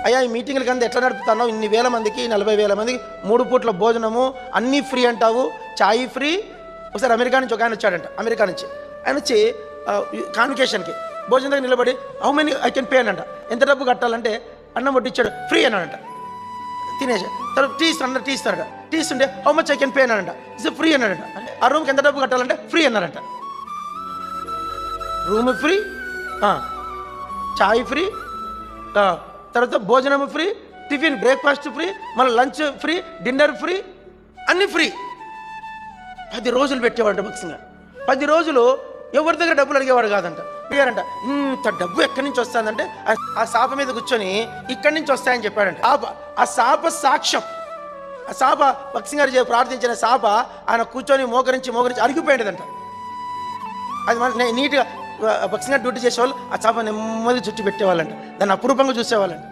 అయ్యా ఈ మీటింగ్లకి అంతా ఎట్లా నడుపుతున్నావు, ఇన్ని వేల మందికి 40,000 మందికి 3 పూట్ల భోజనము అన్నీ ఫ్రీ అంటావు, చాయ్ ఫ్రీ. ఒకసారి అమెరికా నుంచి ఒక ఆయన వచ్చాడంట, అమెరికా నుంచి ఆయన వచ్చి కాన్వికేషన్కి భోజనం దగ్గర నిలబడి how many I can pay అనంట. ఎంత డబ్బు కట్టాలంటే అన్నం వడ్డిచ్చాడు, ఫ్రీ అన్నాడంట. తినేసి తర్వాత టీ ఇస్తానంట, టీ ఇస్తారట. టీ ఇస్తుంటే how much I can pay అన్నాడంట. ఇస్ ఫ్రీ అన్నాడంట. ఆ రూమ్కి ఎంత డబ్బు కట్టాలంటే ఫ్రీ అన్నారంట. రూమ్ ఫ్రీ, చాయ్ ఫ్రీ, తర్వాత భోజనం ఫ్రీ, టిఫిన్ బ్రేక్ఫాస్ట్ ఫ్రీ, మళ్ళీ లంచ్ ఫ్రీ, డిన్నర్ ఫ్రీ, అన్నీ ఫ్రీ. 10 రోజులు పెట్టేవాడంట భక్సింగా. 10 రోజులు ఎవరి దగ్గర డబ్బులు అడిగేవాడు కాదంట. అడిగారంట ఇంత డబ్బు ఎక్కడి నుంచి వస్తుందంటే ఆ శాప మీద కూర్చొని ఇక్కడి నుంచి వస్తాయని చెప్పాడంట. ఆ శాప సాక్ష్యం, ఆ శాప భక్సింగ్ గారు ప్రార్థించిన శాప ఆయన కూర్చొని మోకరించి అరిగిపోయేదంట. అది మన నీట్గా భక్సింగ్ గారు డ్యూటీ చేసేవాళ్ళు ఆ శాప నెమ్మది చుట్టి పెట్టేవాళ్ళంట, దాన్ని అపురూపంగా చూసేవాళ్ళంట.